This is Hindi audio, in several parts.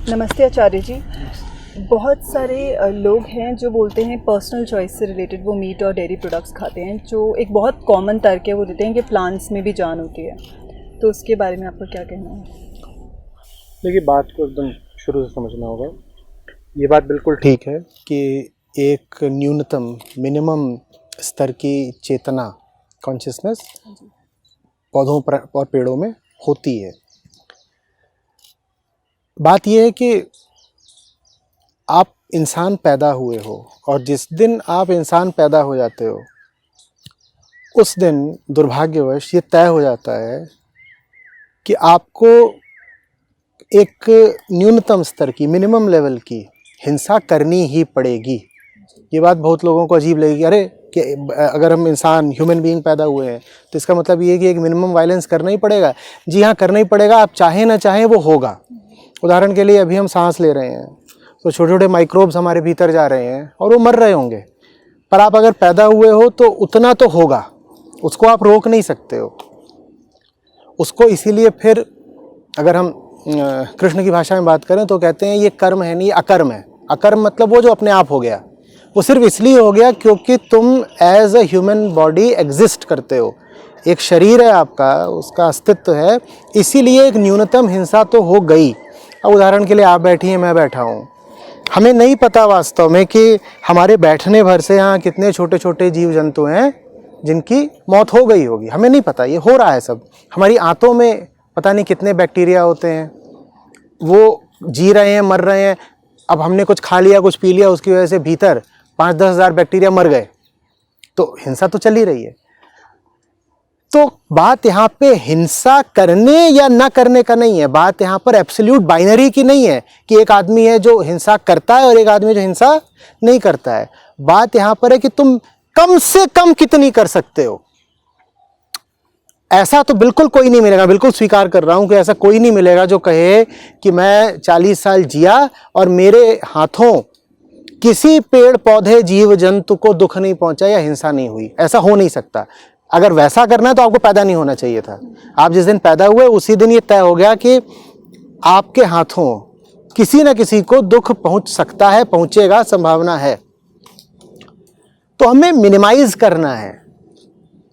नमस्ते आचार्य जी। बहुत सारे लोग हैं जो बोलते हैं पर्सनल चॉइस से रिलेटेड वो मीट और डेयरी प्रोडक्ट्स खाते हैं, जो एक बहुत कॉमन तर्क है वो देते हैं कि प्लांट्स में भी जान होती है। तो उसके बारे में आपका क्या कहना है? देखिए, बात को एकदम शुरू से समझना होगा। ये बात बिल्कुल ठीक है कि एक न्यूनतम मिनिमम स्तर की चेतना, कॉन्शियसनेस पौधों पर और पेड़ों में होती है। बात यह है कि आप इंसान पैदा हुए हो और जिस दिन आप इंसान पैदा हो जाते हो उस दिन दुर्भाग्यवश ये तय हो जाता है कि आपको एक न्यूनतम स्तर की, मिनिमम लेवल की हिंसा करनी ही पड़ेगी। ये बात बहुत लोगों को अजीब लगेगी, अरे कि अगर हम इंसान ह्यूमन बीइंग पैदा हुए हैं तो इसका मतलब ये है कि एक मिनिमम वायलेंस करना ही पड़ेगा। जी हाँ, करना ही पड़ेगा, आप चाहें ना चाहें वो होगा। उदाहरण के लिए अभी हम सांस ले रहे हैं तो छोटे छोटे माइक्रोब्स हमारे भीतर जा रहे हैं और वो मर रहे होंगे, पर आप अगर पैदा हुए हो तो उतना तो होगा, उसको आप रोक नहीं सकते हो उसको। इसीलिए फिर अगर हम कृष्ण की भाषा में बात करें तो कहते हैं ये कर्म है नहीं, अकर्म है। अकर्म मतलब वो जो अपने आप हो गया, वो सिर्फ इसलिए हो गया क्योंकि तुम as a human body exist करते हो, एक शरीर है आपका, उसका अस्तित्व है, इसीलिए एक न्यूनतम हिंसा तो हो गई। अब उदाहरण के लिए आप बैठी हैं, मैं बैठा हूँ, हमें नहीं पता वास्तव में कि हमारे बैठने भर से यहाँ कितने छोटे छोटे जीव जंतु हैं जिनकी मौत हो गई होगी, हमें नहीं पता। ये हो रहा है सब। हमारी आंतों में पता नहीं कितने बैक्टीरिया होते हैं, वो जी रहे हैं, मर रहे हैं। अब हमने कुछ खा लिया, कुछ पी लिया, उसकी वजह से भीतर 5-10 हज़ार बैक्टीरिया मर गए, तो हिंसा तो चल ही रही है। तो बात यहाँ पे हिंसा करने या ना करने का नहीं है, बात यहाँ पर एब्सोल्यूट बाइनरी की नहीं है कि एक आदमी है जो हिंसा करता है और एक आदमी जो हिंसा नहीं करता है। बात यहाँ पर है कि तुम कम से कम कितनी कर सकते हो। ऐसा तो बिल्कुल कोई नहीं मिलेगा, बिल्कुल स्वीकार कर रहा हूं कि ऐसा कोई नहीं मिलेगा जो कहे कि मैं 40 साल जिया और मेरे हाथों किसी पेड़ पौधे जीव जंतु को दुख नहीं पहुंचा या हिंसा नहीं हुई। ऐसा हो नहीं सकता। अगर वैसा करना है तो आपको पैदा नहीं होना चाहिए था। आप जिस दिन पैदा हुए उसी दिन ये तय हो गया कि आपके हाथों किसी न किसी को दुख पहुंच सकता है, पहुंचेगा, संभावना है। तो हमें मिनिमाइज करना है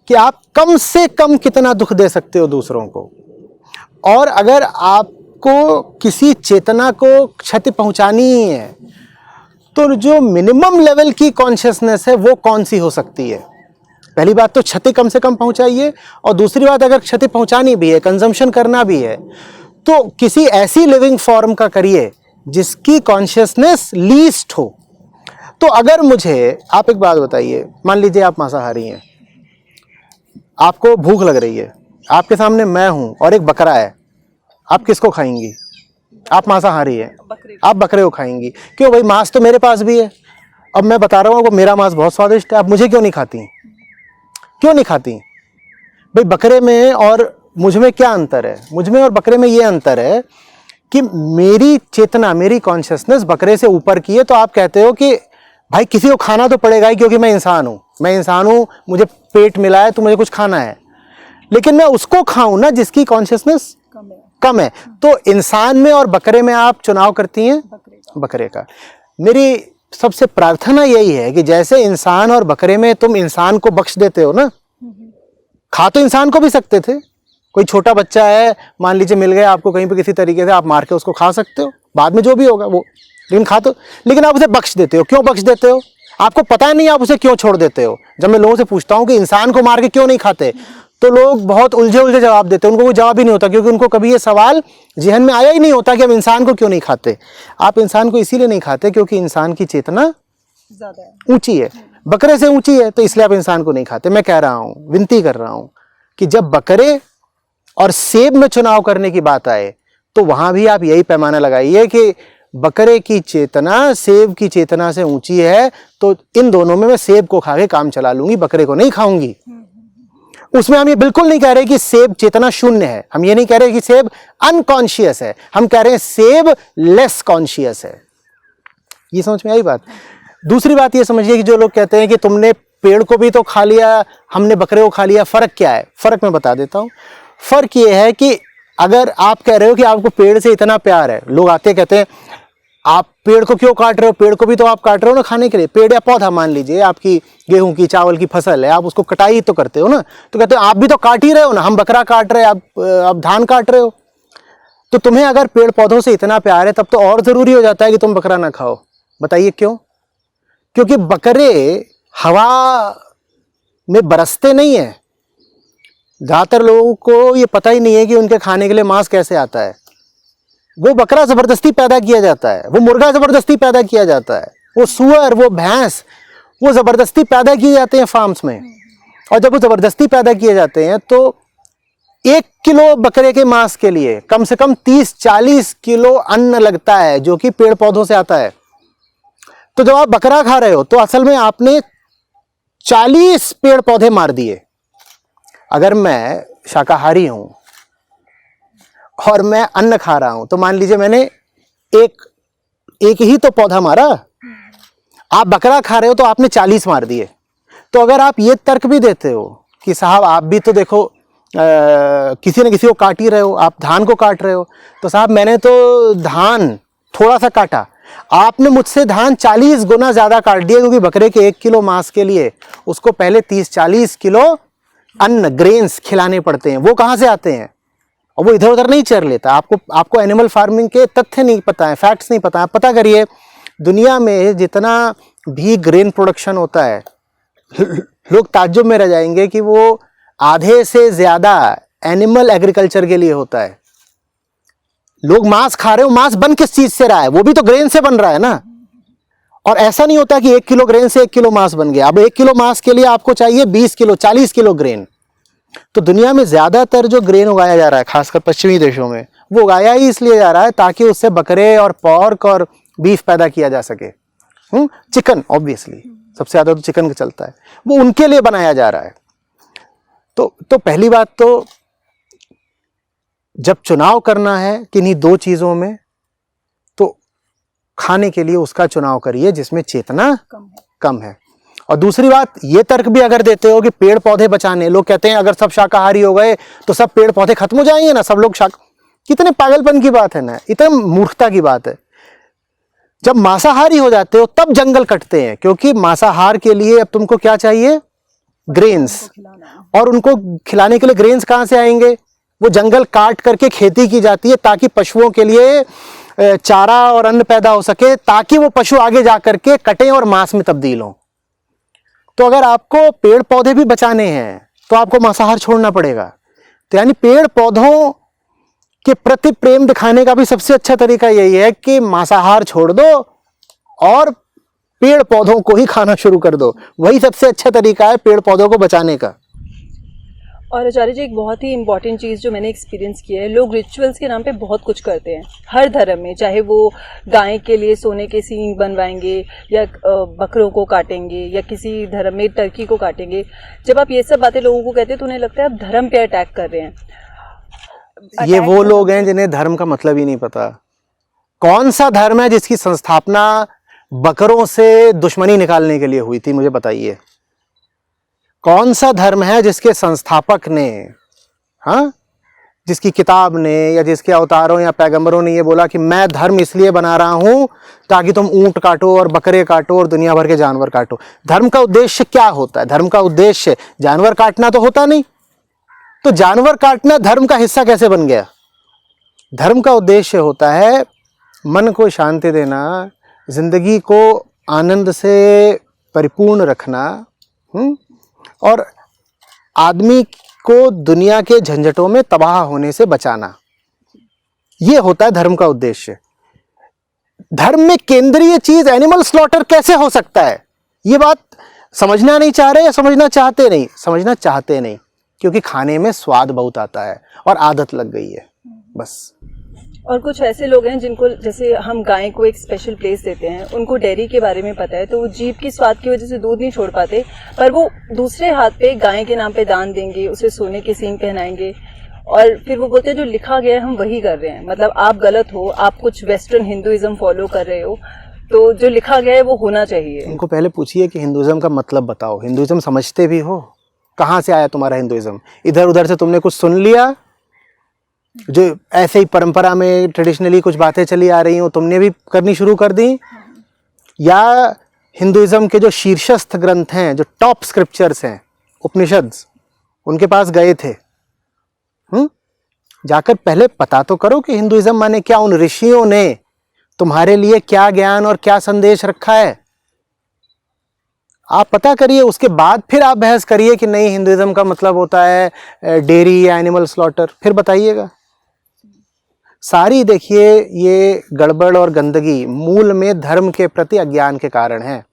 कि आप कम से कम कितना दुख दे सकते हो दूसरों को, और अगर आपको किसी चेतना को क्षति पहुंचानी ही है तो जो मिनिमम लेवल की कॉन्शियसनेस है वो कौन सी हो सकती है। पहली बात तो क्षति कम से कम पहुंचाइए, और दूसरी बात अगर क्षति पहुंचानी भी है, कंजम्पशन करना भी है, तो किसी ऐसी लिविंग फॉर्म का करिए जिसकी कॉन्शियसनेस लीस्ट हो। तो अगर मुझे आप एक बात बताइए, मान लीजिए आप मांसाहारी हैं, आपको भूख लग रही है, आपके सामने मैं हूं और एक बकरा है, आप किसको खाएंगी? आप मांसाहारी हैं, आप बकरे को खाएंगी। क्यों भाई? मांस तो मेरे पास भी है। अब मैं बता रहा हूँ आपको, मेरा मांस बहुत स्वादिष्ट है, आप मुझे क्यों नहीं खाती? क्यों नहीं खाती भाई? बकरे में और मुझ में क्या अंतर है? मुझ में और बकरे में ये अंतर है कि मेरी चेतना, मेरी कॉन्शियसनेस बकरे से ऊपर की है। तो आप कहते हो कि भाई किसी को खाना तो पड़ेगा ही, क्योंकि मैं इंसान हूं, मैं इंसान हूं, मुझे पेट मिला है तो मुझे कुछ खाना है, लेकिन मैं उसको खाऊं ना जिसकी कॉन्शियसनेस कम है। तो इंसान में और बकरे में आप चुनाव करती हैं बकरे का। मेरी सबसे प्रार्थना यही है कि जैसे इंसान और बकरे में तुम इंसान को बख्श देते हो ना, खा तो इंसान को भी सकते थे। कोई छोटा बच्चा है, मान लीजिए मिल गया आपको कहीं पे किसी तरीके से, आप मार के उसको खा सकते हो, बाद में जो भी होगा वो, लेकिन खा तो, लेकिन आप उसे बख्श देते हो। क्यों बख्श देते हो? आपको पता नहीं आप उसे क्यों छोड़ देते हो। जब मैं लोगों से पूछता हूं कि इंसान को मार के क्यों नहीं खाते, तो लोग बहुत उलझे जवाब देते हैं। उनको कोई जवाब ही नहीं होता, क्योंकि उनको कभी ये सवाल जहन में आया ही नहीं होता कि हम इंसान को क्यों नहीं खाते। आप इंसान को इसीलिए नहीं खाते क्योंकि इंसान की चेतना ज्यादा ऊंची है, बकरे से ऊंची है, तो इसलिए आप इंसान को नहीं खाते। मैं कह रहा हूं, विनती कर रहा हूं कि जब बकरे और सेब में चुनाव करने की बात आए तो वहां भी आप यही पैमाना लगाइए कि बकरे की चेतना सेब की चेतना से ऊंची है, तो इन दोनों में मैं सेब को खा के काम चला लूंगी, बकरे को नहीं खाऊंगी। उसमें हम ये बिल्कुल नहीं कह रहे कि सेब चेतना शून्य है, हम ये नहीं कह रहे कि सेब अनकॉन्शियस है, हम कह रहे हैं सेब लेस कॉन्शियस है। ये समझ में आई बात? दूसरी बात ये समझिए कि जो लोग कहते हैं कि तुमने पेड़ को भी तो खा लिया, हमने बकरे को खा लिया, फर्क क्या है? फर्क मैं बता देता हूं। फर्क ये है कि अगर आप कह रहे हो कि आपको पेड़ से इतना प्यार है, लोग आते कहते हैं आप पेड़ को क्यों काट रहे हो, पेड़ को भी तो आप काट रहे हो ना खाने के लिए। पेड़ या पौधा मान लीजिए आपकी गेहूं की चावल की फसल है, आप उसको कटाई तो करते हो ना, तो कहते हो आप भी तो काट ही रहे हो ना, हम बकरा काट रहे हैं, आप धान काट रहे हो। तो तुम्हें अगर पेड़ पौधों से इतना प्यार है तब तो और जरूरी हो जाता है कि तुम बकरा ना खाओ। बताइए क्यों? क्योंकि बकरे हवा में बरसते नहीं है। ज्यादातर लोगों को ये पता ही नहीं है कि उनके खाने के लिए मांस कैसे आता है। वो बकरा जबरदस्ती पैदा किया जाता है, वो मुर्गा जबरदस्ती पैदा किया जाता है, वो सुअर, वो भैंस, वो जबरदस्ती पैदा किए जाते हैं फार्म्स में। और जब वो जबरदस्ती पैदा किए जाते हैं तो 1 किलो बकरे के मांस के लिए कम से कम 30-40 किलो अन्न लगता है, जो कि पेड़ पौधों से आता है। तो जब आप बकरा खा रहे हो तो असल में आपने 40 पेड़ पौधे मार दिए। अगर मैं शाकाहारी हूं और मैं अन्न खा रहा हूं तो मान लीजिए मैंने एक ही तो पौधा मारा। आप बकरा खा रहे हो तो आपने 40 मार दिए। तो अगर आप ये तर्क भी देते हो कि साहब आप भी तो देखो किसी न किसी को काट ही रहे हो, आप धान को काट रहे हो, तो साहब मैंने तो धान थोड़ा सा काटा, आपने मुझसे धान 40 गुना ज्यादा काट दिया, क्योंकि बकरे के 1 किलो मांस के लिए उसको पहले 30-40 किलो अन्न, ग्रेन्स खिलाने पड़ते हैं। वो कहां से आते हैं? और वो इधर उधर नहीं चर लेता। आपको एनिमल फार्मिंग के तथ्य नहीं पता है, फैक्ट्स नहीं पता है। पता करिए दुनिया में जितना भी ग्रेन प्रोडक्शन होता है, लोग ताज्जुब में रह जाएंगे कि वो आधे से ज्यादा एनिमल एग्रीकल्चर के लिए होता है। लोग मांस खा रहे हो, मांस बन किस चीज से रहा है? वो भी तो ग्रेन से बन रहा है ना। और ऐसा नहीं होता कि 1 किलो ग्रेन से 1 किलो मांस बन गया। अब 1 किलो मांस के लिए आपको चाहिए 20 किलो 40 किलो ग्रेन। तो दुनिया में ज्यादातर जो ग्रेन उगाया जा रहा है, खासकर पश्चिमी देशों में, वो उगाया ही इसलिए जा रहा है ताकि उससे बकरे और पॉर्क और बीफ पैदा किया जा सके। चिकन ऑब्वियसली सबसे ज्यादा तो चिकन का चलता है, वो उनके लिए बनाया जा रहा है। तो पहली बात तो जब चुनाव करना है किन्हीं 2 चीजों में, तो खाने के लिए उसका चुनाव करिए जिसमें चेतना कम है। और दूसरी बात, ये तर्क भी अगर देते हो कि पेड़ पौधे बचाने, लोग कहते हैं अगर सब शाकाहारी हो गए तो सब पेड़ पौधे खत्म हो जाएंगे ना, सब लोग कितने पागलपन की बात है ना, इतने मूर्खता की बात है। जब मांसाहारी हो जाते हो तब जंगल कटते हैं, क्योंकि मांसाहार के लिए अब तुमको क्या चाहिए? ग्रेन्स। और उनको खिलाने के लिए ग्रेन्स कहां से आएंगे? वो जंगल काट करके खेती की जाती है ताकि पशुओं के लिए चारा और अन्न पैदा हो सके, ताकि वो पशु आगे जाकर के कटें और मांस में तब्दील हों। तो अगर आपको पेड़ पौधे भी बचाने हैं तो आपको मांसाहार छोड़ना पड़ेगा। तो यानी पेड़ पौधों के प्रति प्रेम दिखाने का भी सबसे अच्छा तरीका यही है कि मांसाहार छोड़ दो और पेड़ पौधों को ही खाना शुरू कर दो। वही सबसे अच्छा तरीका है पेड़ पौधों को बचाने का। और आचार्य जी, एक बहुत ही इंपॉर्टेंट चीज़ जो मैंने एक्सपीरियंस किया है, लोग रिचुअल्स के नाम पे बहुत कुछ करते हैं हर धर्म में, चाहे वो गाय के लिए सोने के सींग बनवाएंगे या बकरों को काटेंगे या किसी धर्म में टर्की को काटेंगे। जब आप ये सब बातें लोगों को कहते हैं तो उन्हें लगता है आप धर्म पे अटैक कर रहे हैं। ये वो लोग हैं जिन्हें धर्म का मतलब ही नहीं पता। कौन सा धर्म है जिसकी संस्थापना बकरों से दुश्मनी निकालने के लिए हुई थी? मुझे बताइए। कौन सा धर्म है जिसके संस्थापक ने, हाँ, जिसकी किताब ने या जिसके अवतारों या पैगंबरों ने ये बोला कि मैं धर्म इसलिए बना रहा हूं ताकि तुम ऊंट काटो और बकरे काटो और दुनिया भर के जानवर काटो? धर्म का उद्देश्य क्या होता है? धर्म का उद्देश्य जानवर काटना तो होता नहीं। तो जानवर काटना धर्म का हिस्सा कैसे बन गया? धर्म का उद्देश्य होता है मन को शांति देना, जिंदगी को आनंद से परिपूर्ण रखना, और आदमी को दुनिया के झंझटों में तबाह होने से बचाना। यह होता है धर्म का उद्देश्य। धर्म में केंद्रीय चीज एनिमल स्लॉटर कैसे हो सकता है? ये बात समझना नहीं चाह रहे या समझना चाहते नहीं? समझना चाहते नहीं, क्योंकि खाने में स्वाद बहुत आता है और आदत लग गई है बस। और कुछ ऐसे लोग हैं जिनको, जैसे हम गाय को एक स्पेशल प्लेस देते हैं, उनको डेयरी के बारे में पता है, तो वो जीभ की स्वाद की वजह से दूध नहीं छोड़ पाते, पर वो दूसरे हाथ पे गाय के नाम पे दान देंगे, उसे सोने के सींग पहनाएंगे, और फिर वो बोलते हैं जो लिखा गया है हम वही कर रहे हैं। मतलब आप गलत हो, आप कुछ वेस्टर्न हिंदुइज्म फॉलो कर रहे हो, तो जो लिखा गया है वो होना चाहिए। उनको पहले पूछिए कि हिंदुइज्म का मतलब बताओ। हिंदुइज्म समझते भी हो? कहाँ से आया तुम्हारा हिंदुइज्म? इधर उधर से तुमने कुछ सुन लिया जो ऐसे ही परंपरा में ट्रेडिशनली कुछ बातें चली आ रही हो तुमने भी करनी शुरू कर दी, या हिंदुइज्म के जो शीर्षस्थ ग्रंथ हैं, जो टॉप स्क्रिप्चर्स हैं, उपनिषद्स, उनके पास गए थे? जाकर पहले पता तो करो कि हिंदुइज्म माने क्या, उन ऋषियों ने तुम्हारे लिए क्या ज्ञान और क्या संदेश रखा है। आप पता करिए, उसके बाद फिर आप बहस करिए कि नहीं हिंदुइज्म का मतलब होता है डेयरी या एनिमल स्लॉटर, फिर बताइएगा। सारी देखिए ये गड़बड़ और गंदगी मूल में धर्म के प्रति अज्ञान के कारण है।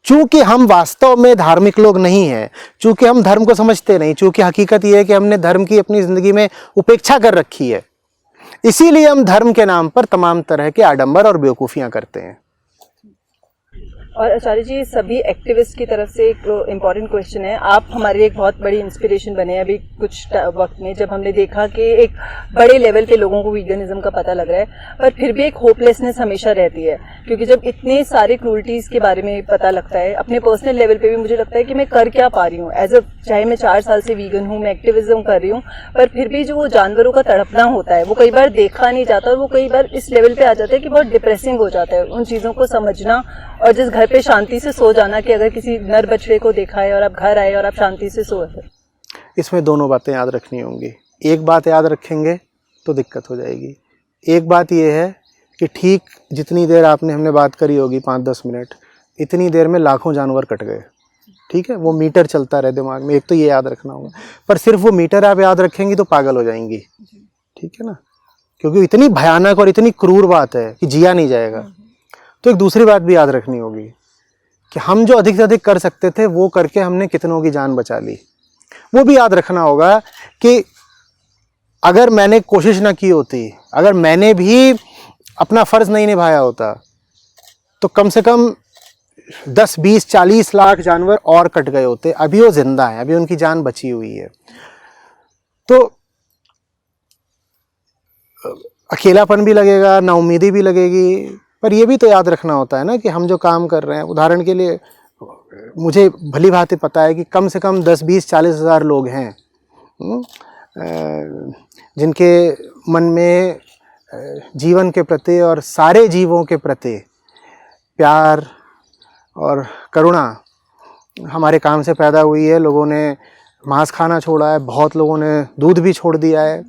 चूंकि हम वास्तव में धार्मिक लोग नहीं हैं, चूंकि हम धर्म को समझते नहीं, चूंकि हकीकत यह है कि हमने धर्म की अपनी जिंदगी में उपेक्षा कर रखी है, इसीलिए हम धर्म के नाम पर तमाम तरह के आडंबर और बेवकूफियां करते हैं। और आचार्य जी, सभी एक्टिविस्ट की तरफ से एक इम्पॉर्टेंट क्वेश्चन है। आप हमारे लिए एक बहुत बड़ी इंस्पिरेशन बने हैं अभी कुछ वक्त में, जब हमने देखा कि एक बड़े लेवल पे लोगों को वीगनिज्म का पता लग रहा है, पर फिर भी एक होपलेसनेस हमेशा रहती है, क्योंकि जब इतने सारे क्रूल्टीज के बारे में पता लगता है, अपने पर्सनल लेवल पे भी मुझे लगता है कि मैं कर क्या पा रही हूँ एज अ, चाहे मैं 4 साल से वीगन हूँ, मैं एक्टिविज्म कर रही हूँ, पर फिर भी जो वो जानवरों का तड़पना होता है वो कई बार देखा नहीं जाता, और वो कई बार इस लेवल पे आ जाता है कि बहुत डिप्रेसिंग हो जाता है उन चीज़ों को समझना। और जिस घर पे शांति से सो जाना, कि अगर किसी नर बछड़े को देखा है और आप घर आए और आप शांति से सो रहे, इसमें दोनों बातें याद रखनी होंगी। एक बात याद रखेंगे तो दिक्कत हो जाएगी। एक बात यह है कि ठीक जितनी देर हमने बात करी होगी 5-10 मिनट, इतनी देर में लाखों जानवर कट गए। ठीक है, वो मीटर चलता रहे दिमाग में, एक तो ये याद रखना होगा। पर सिर्फ वो मीटर आप याद रखेंगी तो पागल हो जाएंगी। ठीक है ना, क्योंकि इतनी भयानक और इतनी क्रूर बात है कि जिया नहीं जाएगा। तो एक दूसरी बात भी याद रखनी होगी कि हम जो अधिक से अधिक कर सकते थे वो करके हमने कितनों की जान बचा ली। वो भी याद रखना होगा कि अगर मैंने कोशिश ना की होती, अगर मैंने भी अपना फर्ज नहीं निभाया होता, तो कम से कम 10, 20, 40 लाख जानवर और कट गए होते। अभी वो जिंदा है, अभी उनकी जान बची हुई है। तो अकेलापन भी लगेगा, नाउम्मीदी भी लगेगी, पर ये भी तो याद रखना होता है ना कि हम जो काम कर रहे हैं, उदाहरण के लिए मुझे भली भांति पता है कि कम से कम 10, 20, 40 हज़ार लोग हैं जिनके मन में जीवन के प्रति और सारे जीवों के प्रति प्यार और करुणा हमारे काम से पैदा हुई है। लोगों ने मांस खाना छोड़ा है, बहुत लोगों ने दूध भी छोड़ दिया है,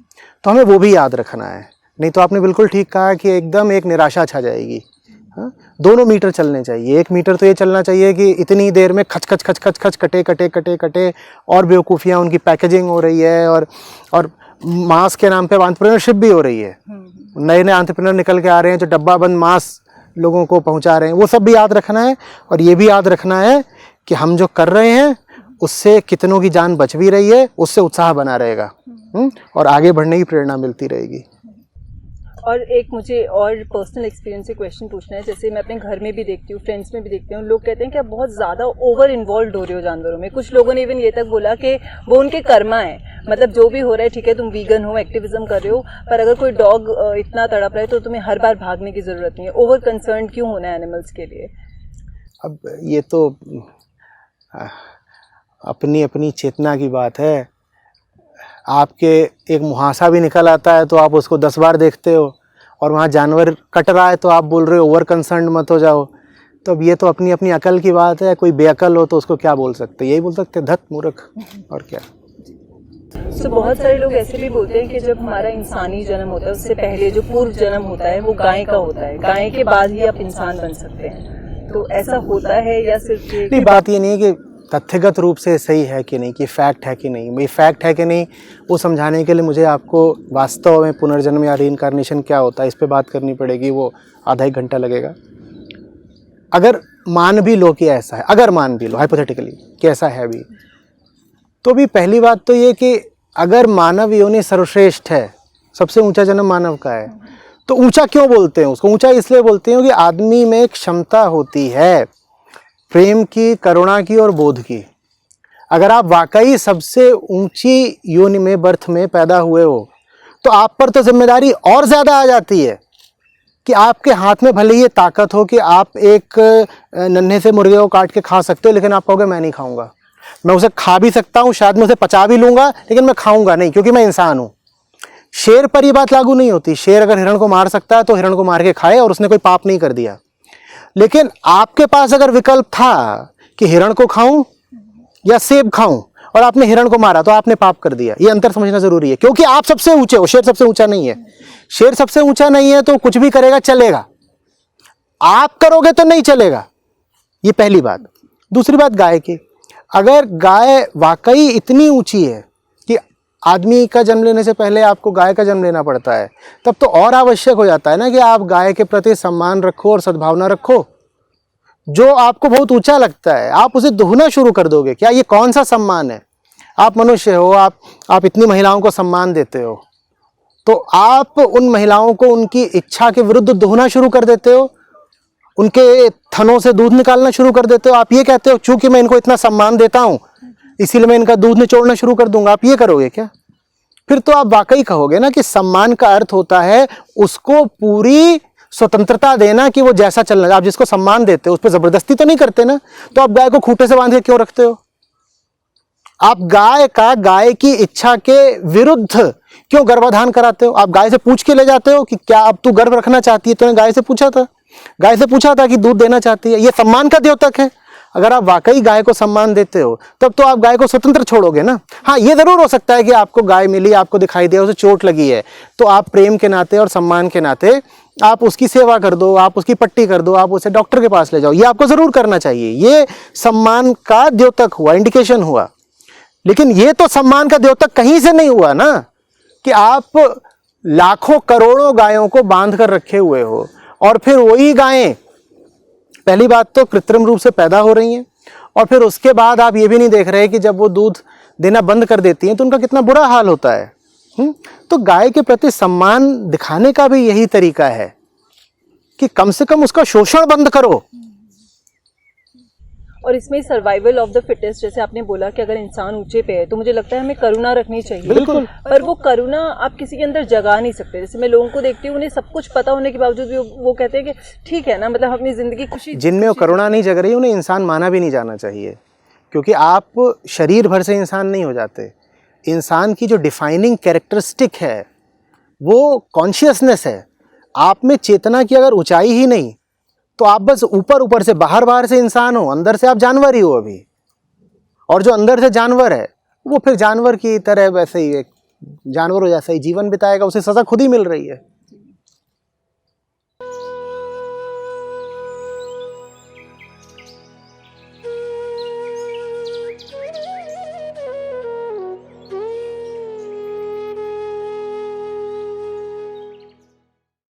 तो हमें वो भी याद रखना है। नहीं तो आपने बिल्कुल ठीक कहा कि एकदम एक निराशा छा जाएगी। हाँ, दोनों मीटर चलने चाहिए। एक मीटर तो ये चलना चाहिए कि इतनी देर में खच खच खच खच खच कटे कटे कटे कटे और बेवकूफ़ियाँ, उनकी पैकेजिंग हो रही है, और मांस के नाम पे एंटरप्रेन्योरशिप भी हो रही है। नए नए एंटरप्रेन्योर निकल के आ रहे हैं जो डब्बा बंद मांस लोगों को पहुंचा रहे हैं। वो सब भी याद रखना है, और ये भी याद रखना है कि हम जो कर रहे हैं उससे कितनों की जान बच भी रही है, उससे उत्साह बना रहेगा और आगे बढ़ने की प्रेरणा मिलती रहेगी। और एक मुझे और पर्सनल एक्सपीरियंस से क्वेश्चन पूछना है। जैसे मैं अपने घर में भी देखती हूँ, फ्रेंड्स में भी देखती हूँ, लोग कहते हैं कि आप बहुत ज़्यादा ओवर इन्वॉल्व हो रहे हो जानवरों में। कुछ लोगों ने इवन ये तक बोला कि वो उनके कर्मा है, मतलब जो भी हो रहा है ठीक है, तुम वीगन हो, एक्टिविज्म कर रहे हो, पर अगर कोई डॉग इतना तड़प रहा है तो तुम्हें हर बार भागने की ज़रूरत नहीं है। ओवर कंसर्न क्यों होना है एनिमल्स के लिए? अब ये तो अपनी अपनी चेतना की बात है। आपके एक मुहासा भी निकल आता है तो आप उसको 10 बार देखते हो, और वहाँ जानवर कट रहा है तो आप बोल रहे हो ओवर कंसर्न मत हो जाओ। तो अब ये तो अपनी अपनी अकल की बात है। कोई बेअकल हो तो उसको क्या बोल सकते, यही बोल सकते धत मूर्ख, और क्या। तो बहुत सारे लोग ऐसे भी बोलते हैं कि जब हमारा इंसानी जन्म होता है उससे पहले जो पूर्व जन्म होता है वो गाय का होता है, गाय के बाद ही आप इंसान बन सकते हैं। तो ऐसा होता है या सिर्फ नहीं, बात ये नहीं है कि तथ्यगत रूप से सही है कि नहीं, कि फैक्ट है कि नहीं। भाई फैक्ट है कि नहीं वो समझाने के लिए मुझे आपको वास्तव में पुनर्जन्म या रीइंकार्नेशन क्या होता है इस पे बात करनी पड़ेगी, वो आधा 1 घंटा लगेगा। अगर मान भी लो कि ऐसा है, अगर मान भी लो हाइपोथेटिकली कि ऐसा है भी, तो भी पहली बात तो ये कि अगर मानव योनि सर्वश्रेष्ठ है, सबसे ऊंचा जन्म मानव का है, तो ऊंचा क्यों बोलते हैं उसको? ऊंचा इसलिए बोलते हैं कि आदमी में एक क्षमता होती है प्रेम की, करुणा की और बोध की। अगर आप वाकई सबसे ऊंची योनि में, बर्थ में पैदा हुए हो, तो आप पर तो जिम्मेदारी और ज़्यादा आ जाती है कि आपके हाथ में भले ये ताकत हो कि आप एक नन्हे से मुर्गे को काट के खा सकते हो, लेकिन आप कहोगे मैं नहीं खाऊंगा। मैं उसे खा भी सकता हूँ, शायद मैं उसे पचा भी लूँगा, लेकिन मैं खाऊंगा नहीं, क्योंकि मैं इंसान हूँ। शेर पर ये बात लागू नहीं होती। शेर अगर हिरण को मार सकता है तो हिरण को मार के खाए और उसने कोई पाप नहीं कर दिया। लेकिन आपके पास अगर विकल्प था कि हिरण को खाऊं या सेब खाऊं और आपने हिरण को मारा तो आपने पाप कर दिया। ये अंतर समझना जरूरी है, क्योंकि आप सबसे ऊंचे हो, शेर सबसे ऊंचा नहीं है। शेर सबसे ऊंचा नहीं है तो कुछ भी करेगा चलेगा, आप करोगे तो नहीं चलेगा। ये पहली बात। दूसरी बात गाय की, अगर गाय वाकई इतनी ऊंची है कि आदमी का जन्म लेने से पहले आपको गाय का जन्म लेना पड़ता है, तब तो और आवश्यक हो जाता है ना कि आप गाय के प्रति सम्मान रखो और सद्भावना रखो। जो आपको बहुत ऊंचा लगता है आप उसे दोहना शुरू कर दोगे क्या? ये कौन सा सम्मान है? आप मनुष्य हो, आप इतनी महिलाओं को सम्मान देते हो, तो आप उन महिलाओं को उनकी इच्छा के विरुद्ध दोहना शुरू कर देते हो, उनके थनों से दूध निकालना शुरू कर देते हो। आप ये कहते हो चूंकि मैं इनको इतना सम्मान देता हूं इसीलिए मैं इनका दूध निचोड़ना शुरू कर दूंगा। आप ये करोगे क्या? फिर तो आप वाकई कहोगे ना कि सम्मान का अर्थ होता है उसको पूरी स्वतंत्रता देना कि वो जैसा चलना। आप जिसको सम्मान देते हो उस पर जबरदस्ती तो नहीं करते ना। तो आप गाय को खूंटे से बांध के क्यों रखते हो? आप गाय की इच्छा के विरुद्ध क्यों गर्भाधान कराते हो? आप गाय से पूछ के ले जाते हो कि क्या अब तू गर्भ रखना चाहती है? तूने गाय से पूछा था कि दूध देना चाहती है। ये सम्मान का द्योतक है। अगर आप वाकई गाय को सम्मान देते हो तब तो आप गाय को स्वतंत्र छोड़ोगे ना। हाँ, ये जरूर हो सकता है कि आपको गाय मिली, आपको दिखाई दिया उसे चोट लगी है, तो आप प्रेम के नाते और सम्मान के नाते आप उसकी सेवा कर दो, आप उसकी पट्टी कर दो, आप उसे डॉक्टर के पास ले जाओ। ये आपको जरूर करना चाहिए। ये सम्मान का द्योतक हुआ, इंडिकेशन हुआ। लेकिन ये तो सम्मान का द्योतक कहीं से नहीं हुआ ना कि आप लाखों करोड़ों गायों को बांध कर रखे हुए हो और फिर वही गायें पहली बात तो कृत्रिम रूप से पैदा हो रही हैं, और फिर उसके बाद आप ये भी नहीं देख रहे कि जब वो दूध देना बंद कर देती हैं तो उनका कितना बुरा हाल होता है। तो गाय के प्रति सम्मान दिखाने का भी यही तरीका है कि कम से कम उसका शोषण बंद करो। और इसमें सर्वाइवल ऑफ द फिटेस्ट, जैसे आपने बोला कि अगर इंसान ऊंचे पे है तो मुझे लगता है हमें करुणा रखनी चाहिए। बिल्कुल। पर वो करुणा आप किसी के अंदर जगा नहीं सकते। जैसे मैं लोगों को देखती हूँ, उन्हें सब कुछ पता होने के बावजूद भी वो कहते हैं कि ठीक है ना, मतलब अपनी जिंदगी खुशी। जिनमें वो करुणा नहीं जग रही उन्हें इंसान माना भी नहीं जाना चाहिए, क्योंकि आप शरीर भर से इंसान नहीं हो जाते। इंसान की जो डिफाइनिंग कैरेक्टरिस्टिक है वो कॉन्शियसनेस है। आप में चेतना की अगर ऊंचाई ही नहीं तो आप बस ऊपर से बाहर से इंसान हो, अंदर से आप जानवर ही हो अभी। और जो अंदर से जानवर है वो फिर जानवर की तरह वैसे ही एक जानवरों जैसा ही जीवन बिताएगा, उसे सजा खुद ही मिल रही है।